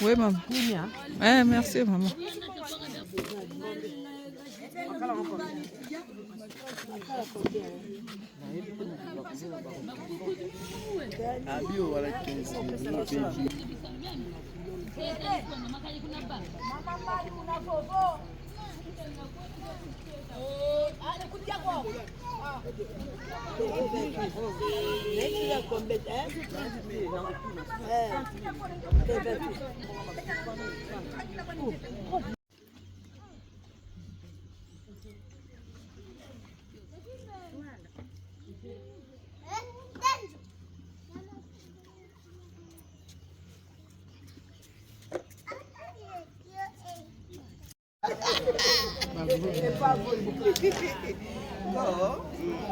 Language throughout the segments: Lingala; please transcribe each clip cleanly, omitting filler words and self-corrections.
Oui, maman. Merci, maman.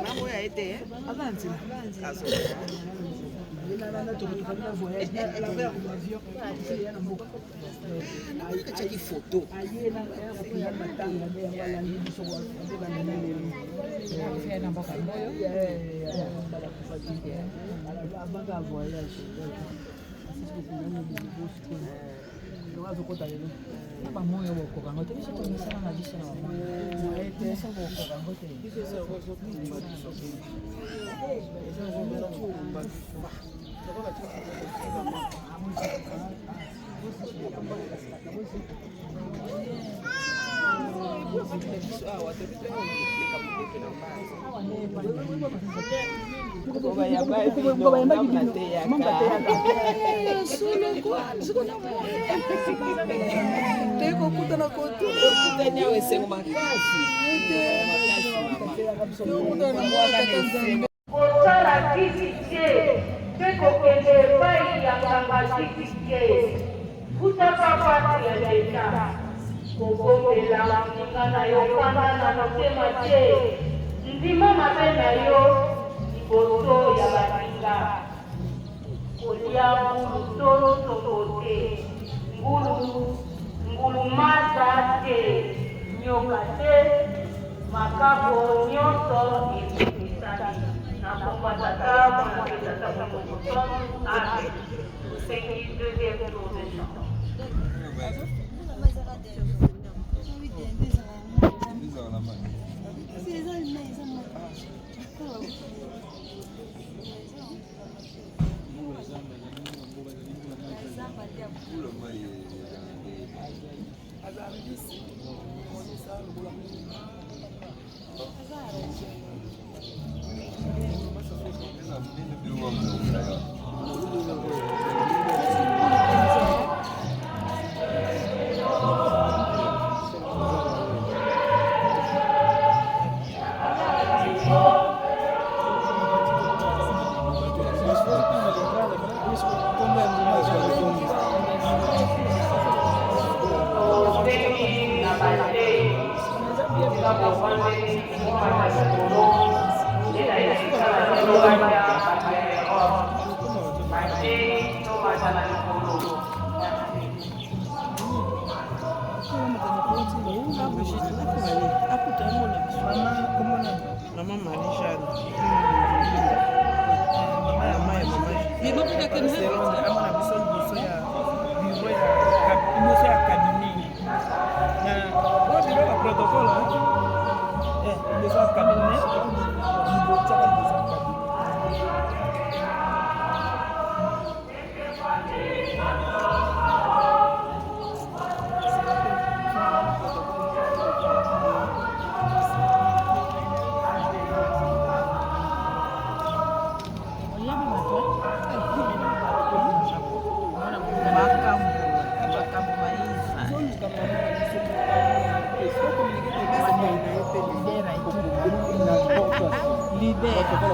Mambo ya été Avanti. photo. Ndimo mapena yo liboso ya baninga kolia ngulu tolo tokote ngulu mata te nyoka te makabo nyonso ekisani na kombatata mwanaketata komoson ate usengi deuxième tour de chant.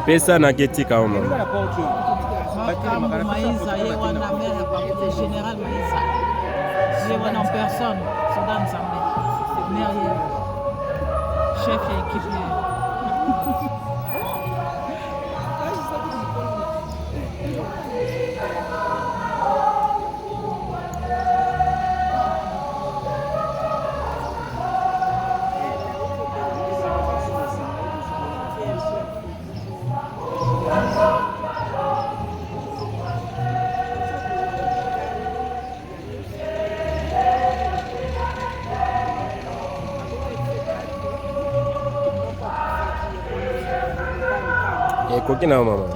Pesa na keti kama Makambo Maïza, ye wana maire kwa général Maïza. Ye wana en personne, Soudan Nzambe. Maire chef et équipe. Koki na mama.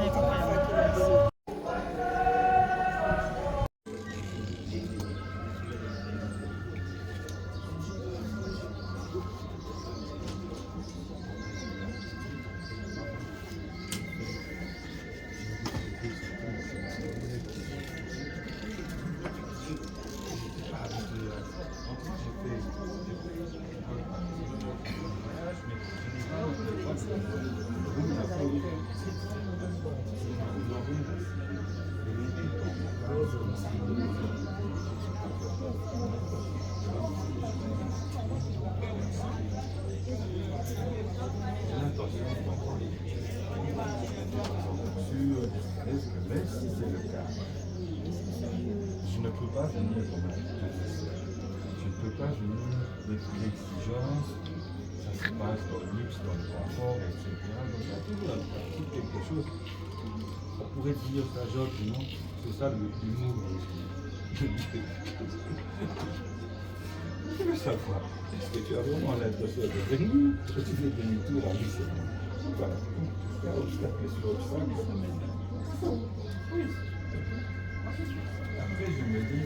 Mais si c'est le cas, je ne peux pas venir comme un professeur. Je ne peux pas venir avec l'exigence, ça se passe dans le luxe, dans le confort, etc. Donc il y a toujours un petit quelque chose. On pourrait dire ça, Georges, non? C'est ça l'humour. Je veux savoir, est-ce que tu as vraiment l'intention de venir ou tu fais demi-tour à lycée? Voilà. Il y a autre question de ça. Oui. Après, je me dis,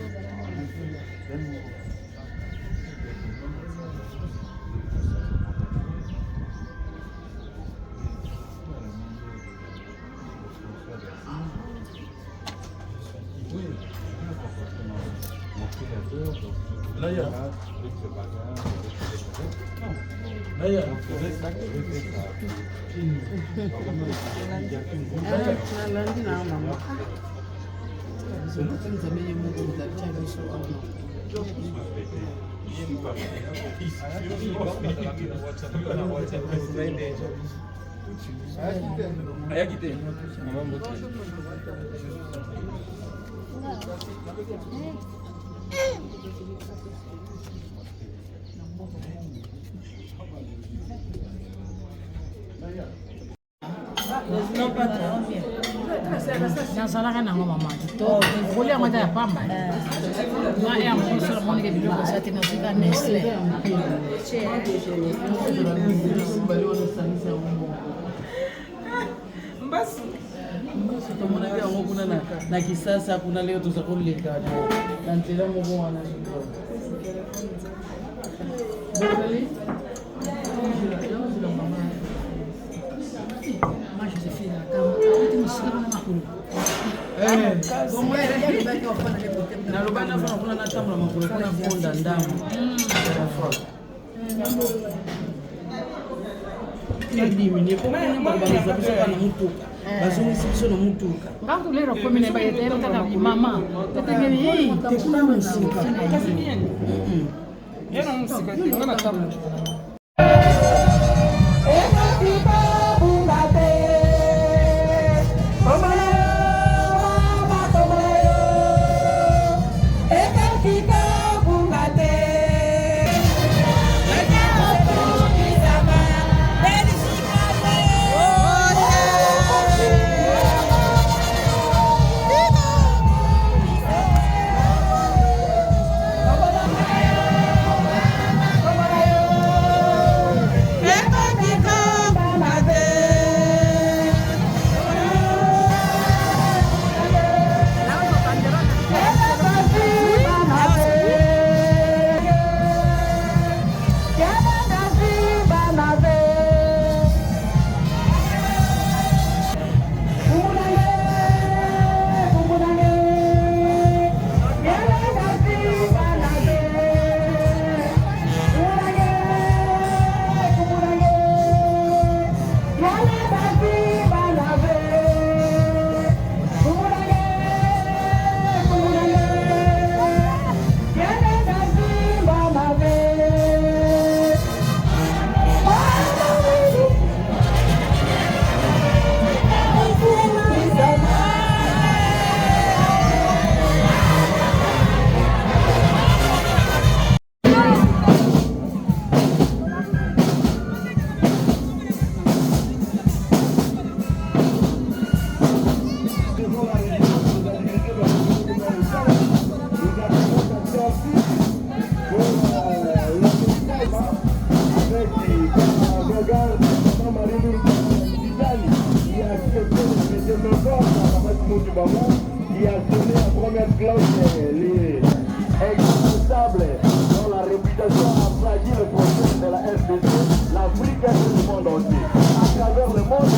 nazalaka nango mama kolia yango ata ya pamba nga yango osala monike biloko eza te nazika nesle mbasi tomonaki yango kuna na kisasa kuna leo toza koleka na nzela moko wana nalobana fana kuna natambola makolo kuna fonda ndambo idimini komaabaza biso kana mutuka bazongisi biso na mutuka ngantu lero komi na bayete tata mama tetengeli tekuna musika kasi bien yena musika ngana tamu qui a sonné la première cloche, les responsables dont la réputation a fragile le projet de la FDC, l'Afrique et le monde entier. À travers le monde,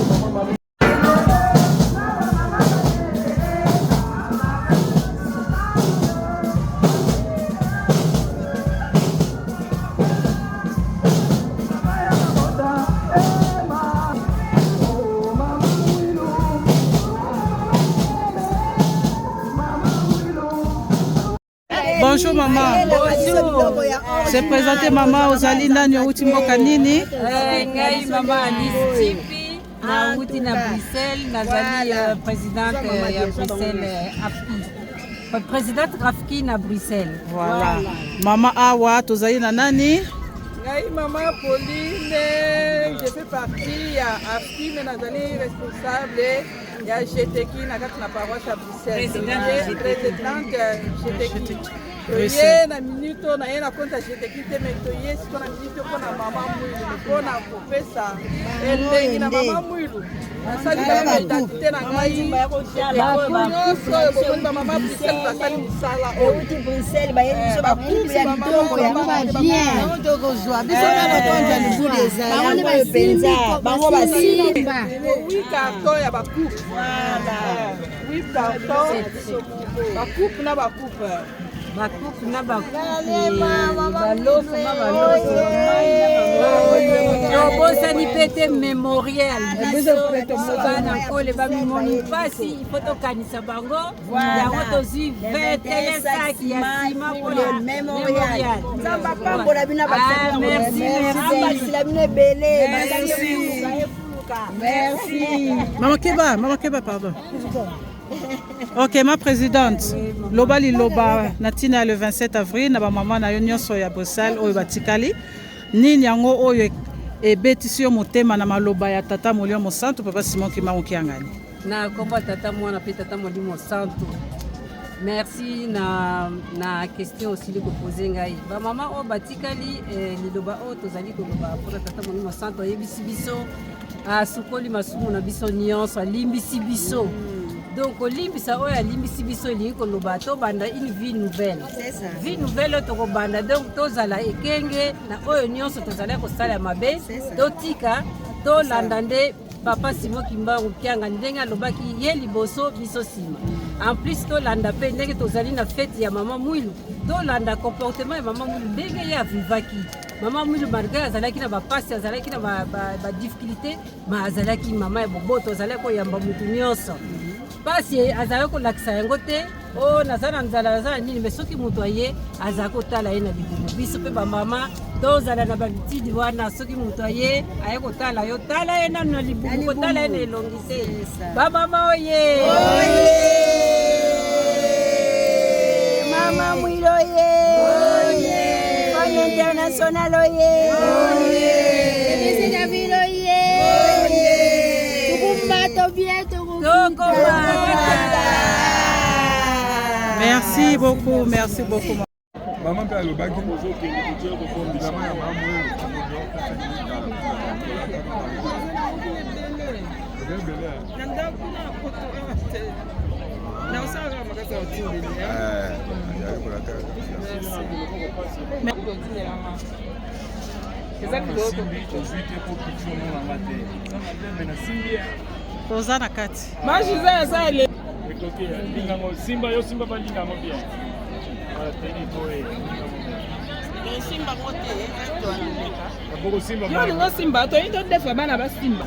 Bonjour maman. Bonjour. C'est présenté maman Ozali nani outi mboka nini? Ngai mama Alice Tipi na outi na Bruxelles nazali présidente ya Bruxelles AFKI. Présidente AFKI na Bruxelles. Voilà. Mama awa tozali na nani? Ngai mama Pauline, je fais partie ya AFKI mais nazali responsable ya GTK na kati na paroisse à Bruxelles. Présidente GTK. Toye na minuto na ye na konta GTK te mais toye siko na minuto pona mama mwilu pona kopesa elengi na mama mwilu. Nasali na identité na ngai nyonso bokondi bamama Bruxelles basali mosala euti Bruxelles bayeli biso bakubi ya kitoko yango babien tokozwa biso na bakonza libulu ezali oyo mpenza bango basimba 8 carton ya bakupe 8 carton bakupe na bakupe bakupe na bakupe baloso na baloso obosani pete mémorial biso bana kole bamimoni mpasi ifo tokanisa bango yango tozwi vetelesaki ya nsima mpona mémorial nzambe apambola bino basila bino ebele merci Mama Keba pardon. Ok, ma présidente, loba liloba natina le 27 avril na ba mama na nyonso ya Bruxelles oyo batikali nini yango oyo ebetisi yo motema na maloba ya tata Molimo Santo papa Simon Kimbangu Kiangani. Na komba tata mwana pe tata Molimo Santo. Merci na question aussi liko poser ngai. Ba mama o batikali liloba o tozali ko loba pour tata Molimo Santo yebisi biso a sukoli masumu na biso nyonso alimbisi biso. Donc olimbisa oyo alimbisi biso elingi koloba tobanda une vie nouvelle. Vie nouvelle tokobanda donc tozala ekenge na oyo nyonso tozala kosala mabe totika tolanda nde papa Simon Kimbangu Kiangani ndenge alobaki ye liboso biso sima. En plus tolanda pe ndenge tozali na fête ya mama Mwilu tolanda comportement ya mama Mwilu ndenge ye avivaki. Mama Mwilu malgré azalaki na bapasi azalaki na badifficulté ma azalaki mama ya boboto azalaki koyamba mutu nyonso. Pasi azala kolakisa yango te o nazala nzala nazala nini mais soki moto aye azala kotala ye na libumu biso mpe bamama tozala na babitidi wana soki moto aye aye kotala yo tala ye nanu na libumu kotala ye na elongi te bamama oye mama Mwilu oye Femme International oye Ville oye Tukumbato bientôt. Merci beaucoup, merci beaucoup. Maman peut aller au bac. Tozana kati. Majiza sale. Simba yo Simba balinga mo bien. Voilà teni boy. Simba kote Boko Simba. Yo ngo Simba to ndo defa bana ba Simba.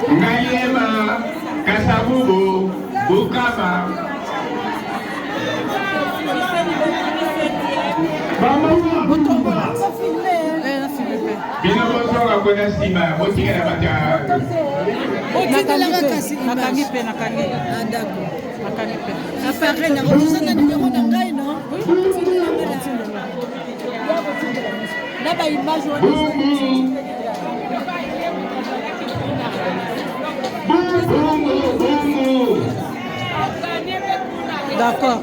Ngayema, Kasabubu, Bukama. Bino bosoka kona sima, botikala bata. Nakangi pe nakangi. Ndako. Nakangi pe. Affaire na ko zanga numéro na ngai no. Là, bah, image, on D'accord.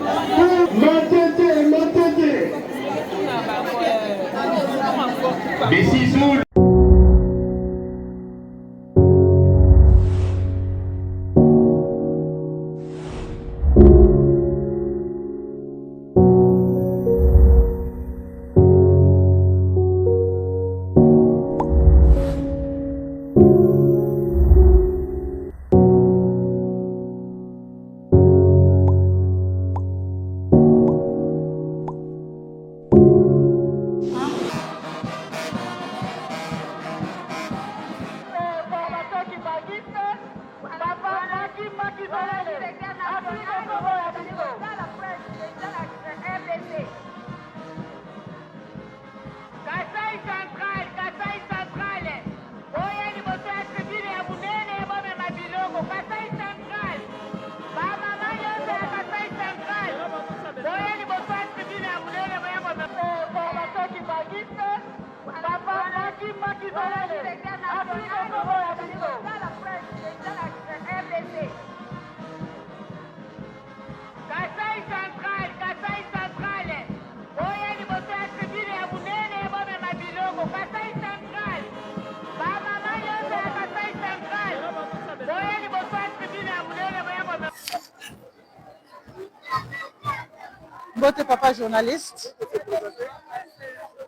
Bote papa journaliste.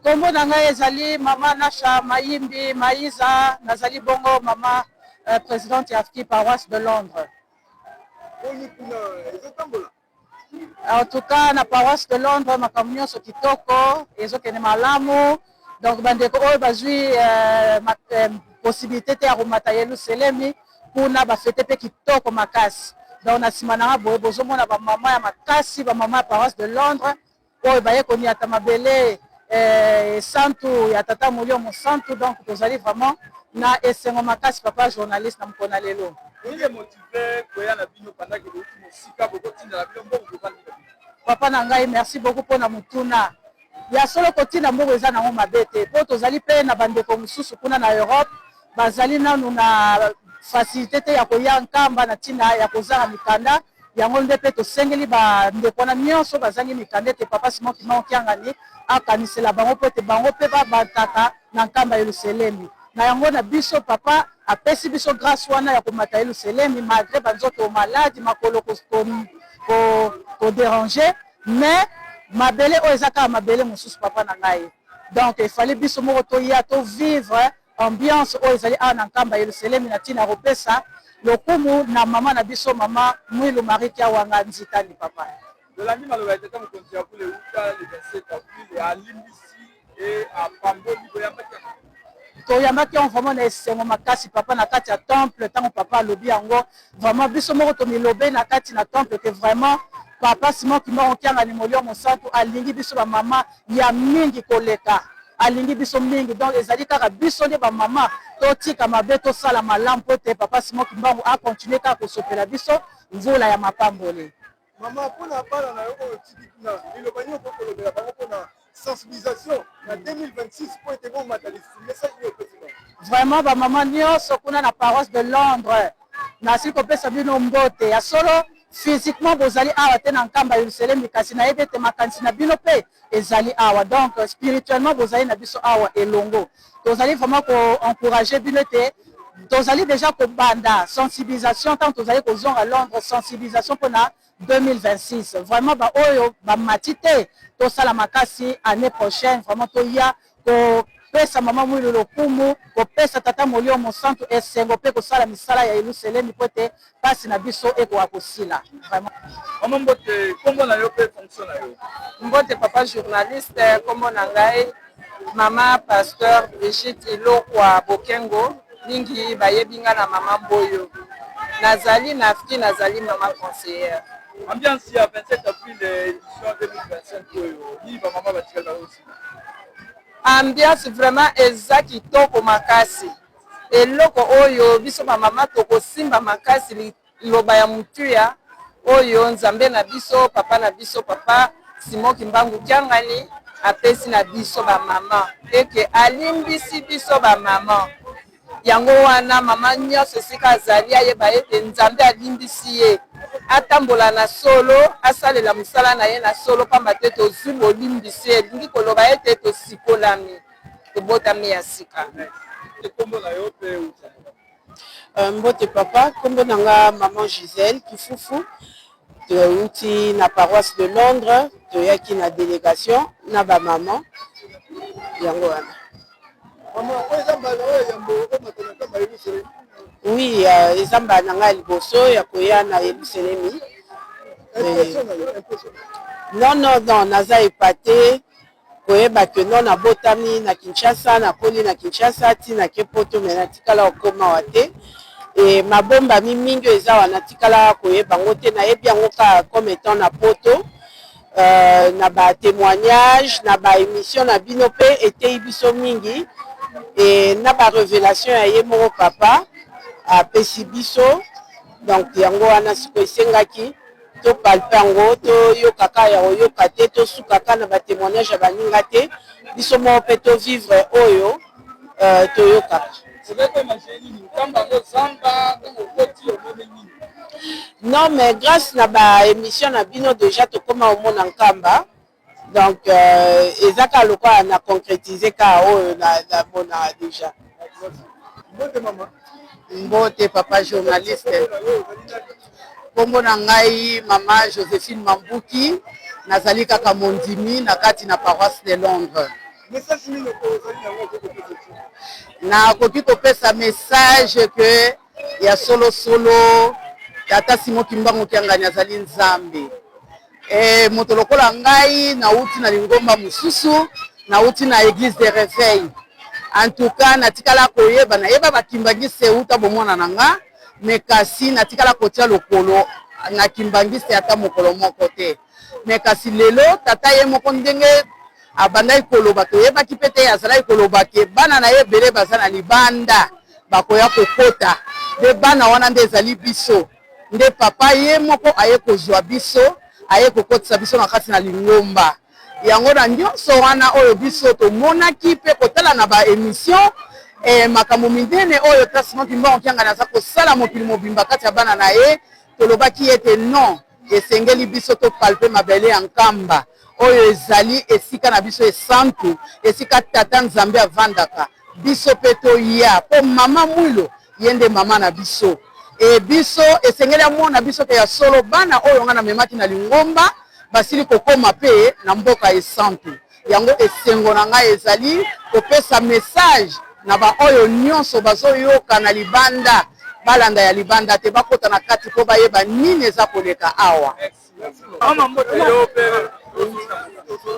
Kombo nanga ezali mama Nasha Mayimbi Maïza nazali bongo mama présidente ya AFKI paroisse de Londres. En tout cas na paroisse de Londres makambo nyonso kitoko ezokende malamu donc bandeko oyo bazwi possibilité te ya komata Yelusalemi kuna bafete pe kitoko makasi. Donc na nsima nanga boye bozomona bamama ya makasi bamama ya paroisse de Londres oyo baye koniata mabele santu ya tata molio mosantu. Donc tozali vraiment na esengo makasi papa journaliste na mokona lelo. Papa na ngai merci beaucoup mpona mutuna ya solo kotinda mbongo eza nango mabe te po tozali mpe na bandeko mosusu kuna na Europe bazali nanu na facilité te ya koya nkamba na ntina ya kozanga mikanda yango nde mpe tosengeli bandeko wana nyonso bazangi mikanda ete papa Simon Kimbangu Kiangani akanisela bango po ete bango mpe babataka na nkamba ya Yelusalemi. Na yango na biso papa apesi biso grâce wana ya komata Yelusalemi malgré banzoto maladi makolo kodéranger mais mabele oyo eza kaka mabele mosusu papa na ngai. Donc il fallait biso moko toya to vivre ambiance oyo ezali awa na nkamba ya Yelusalemi na ntina kopesa lokumu na mama na biso mama Mwilu Marie Kiawanga Nzitani papa. Lolandi maloba ya tata mokonzi ya kule uta le 27 avril à Limbisi et à Pamboli boyambaki. Toyambaki on vraiment na esengo makasi papa na kati ya temple tango papa alobi yango vraiment biso moko tomilobe na kati na temple que vraiment papa Simon Kimbangu Kiangani molio mosantu alingi biso ba mama ya mingi koleka alingi biso mingi donc ezali kaka biso nde ba mama totika mabe tosala malamu po te papa Simon Kimbangu a continuer kaka kosopela biso mvula ya mapamboli. Mama pona bala na yoko tiki kuna ilobani ko kolobela bango pona sensibilisation na 2026 pour être bon mataliste message au président. Vraiment ba mama nyonso kuna na paroisse de Londres na siko pesa bino mbote ya solo physiquement bozali awa te na nkamba ya Yelusalemi kasi na yebe te makanisi na bino pe ezali awa donc spirituellement bozali na biso awa elongo tozali vraiment ko encourager bino te tozali déjà ko banda sensibilisation tant tozali ko zonga Londres sensibilisation pona 2026 vraiment ba oyo ba matite to sala makasi année prochaine vraiment to ya ko pesa mama Mwilu lokumu ko pesa tata molio mosantu esengo pe ko sala misala ya Yelusalemi pote pasi na biso eko akosila vraiment mama mbote kombo na yo pe fonction na yo mbote papa journaliste kombo na ngai mama pasteur Brigitte Ilokwa Bokengo ningi bayebinga na mama Boyo nazali na AFKI nazali mama conseillère. Ambiance ya 27 avril édition 2025 oyo ni ba mama batikala aussi. Ambiance vraiment eza kitoko makasi eloko oyo biso ba mama tokosimba makasi liloba ya mutuya oyo nzambe na biso papa Simon Kimbangu Kiangani apesi na biso bamama eke alimbisi biso bamama yango wana mama nyonso esika azali ayeba ete nzambe alimbisi ye atambola na solo asalela mosala na ye na solo pamba te tozwi bolimbisi elingi koloba ete tosikolami tobotami ya sika. Mbote papa, kombo nanga maman Gisèle Kifufu, touti na paroisse de Londres, toyaki na délégation na ba maman yango wana. Oui, ezamba nanga liboso ya koya na Yerusalemi. Non, naza épaté koyeba ke non nabotami na Kinshasa, nakoli na Kinshasa tina ke poto me natikala okoma wa te. Et mabomba mingi eza wana tikala koyeba ngo te nayebi yango ka comme étant na poto na ba témoignage na ba émission na bino pe etei biso mingi et na ba révélation ya ye moko papa apesi biso donc yango wana siko esengaki to palpe yango to yokaka ya oyoka te to sukaka na ba témoignage ya baninga te biso moko pe to vivre oyo to yokaka. Non, mais grâce à la émission na bino déjà to koma au monde en Kamba. Donc ezaka lokwa na concrétiser ka o na bona déjà. Mbote papa journaliste. Kombo na ngai mama Joséphine Mambuki nazali kaka mondimi na kati na paroisse de Londres. Na koki kopesa message que ya solo yata Simon Kimbangu kiangani azali nzambe. Moto lokola ngai na uti na lingomba mususu na uti na église de réveil. En tout cas natikala koyeba na yeba bakimbangise uta bomona nanga mais kasi natikala kotia lokolo na kimbangise ata mokolo moko te. Mais kasi lelo tata ye moko ndenge abandai koloba toyeba kipete azalai koloba ke bana na ye bele bazana libanda bakoya kokota de bana wana nde ezali biso nde papa ye moko aye kozwa biso aye kokotisa biso na kati na lingomba yango na nyonso wana oyo biso tomonaki pe kotala na ba émission makambo minene oyo Simon Kimbangu kianga naza kosala mokili mobimba kati ya bana na ye tolobaki ete non esengeli biso to palpe mabele ya Nkamba oyo ezali esika na biso esantu esika tata nzambe avandaka biso pe toya po mama mwilo yende mama na biso biso esengeli amona biso ke ya solo bana oyo nga na memaki na lingomba basili kokoma pe na mboka esantu yango esengo na ngai ezali kopesa message na ba oyo nyonso bazoyoka na libanda balanda ya libanda te bakota na kati po bayeba nini eza koleka awa.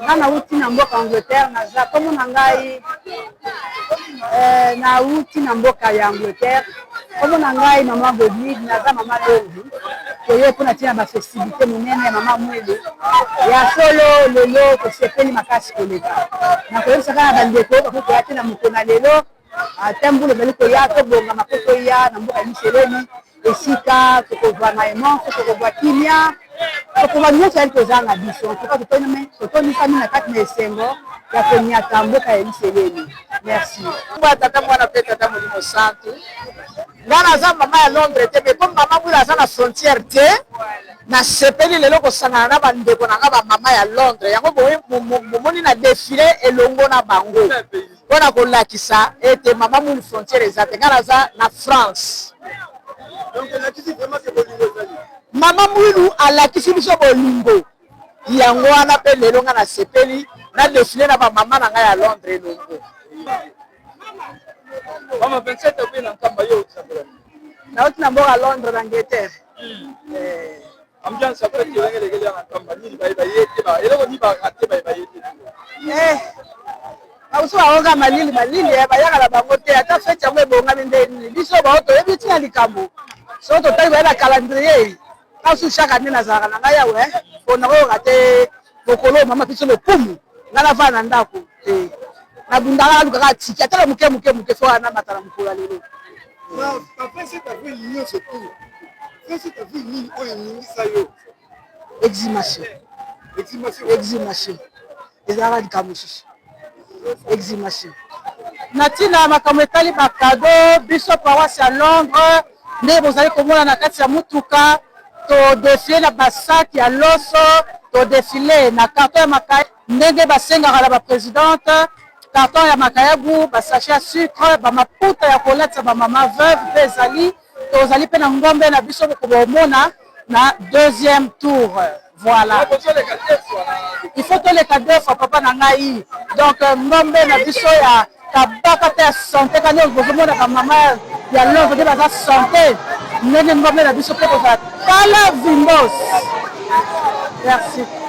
Nana uti na mboka Angleterre naza komo na ngai na uti na mboka ya Angleterre komo na ngai mama Godwig naza mama Longi koye pona tina ba festivité monene mama mwele ya solo lelo tosepeli makasi koleka na koyebisa kana bandeko bakoko ya tena mokona lelo atembulo bali koya to bonga makoko ya na mboka Miseleni esika tokozwa na emonso tokozwa kimia tokoba nyonso yali kozanga biso toka totonisami na kati na esengo ya konyata mboka ya Miseleni. Merci. Tata mwana pe tata molimo santu nga naza mama ya Londres te me po mama mwila aza na frontière te na sepeli lelo kosangana na bandeko na nga bamama ya Londres yango bomoni na défilé elongo na bango mpona kolakisa ete mama mwili frontière eza te nga naza na France. Mama mwilu alakisi biso bolingo yango wana pe lelo nga na sepeli na défilé na bamama na nga ya Londres elongo. Mama 27 avril na Nkamba yo tsabela. Na uti na mboka Londres na Angleterre. Ambiance après que les gars na Nkamba ni ba yete ba. Eloko ni ba ate ba yete. Auso aonga malili ba yaka la bango te ata fete yango ebonga ndeni. Biso ba oto yebi tina likambo. So to tayi ba na calendrier. Kasu chaque année na zaka na nga yawe. Pona ko kate bokolo mama biso le pumu. Ngala va na ndako. Na bundala lukaka tiki atala muke fo ana matala mukula lelo. Après cette avril l'union se trouve. Après cette avril ni oyo ni sayo. Exhumation. ezalaka likambo mosusu exhumation. na ntina makambo etali bakado biso paroisse ya Londres nde bozali komona na kati ya mutuka todefile na basaki ya loso todefile na karton ya makaya ndenge basengaka na baprésidente karton ya makayabu basache ya sucre bamaputa ya kolatisa bamama veuve mpe ezali tozali mpe na ngombe na biso bokomona na deuxième tour. Voilà. Il faut que les cadeaux soient papa na ngai. Donc ngombe na biso ya kabaka te santé kana bozomona ka mama ya love de baza santé. Ndenge ngombe na biso pe kozala kala vimbos. Merci.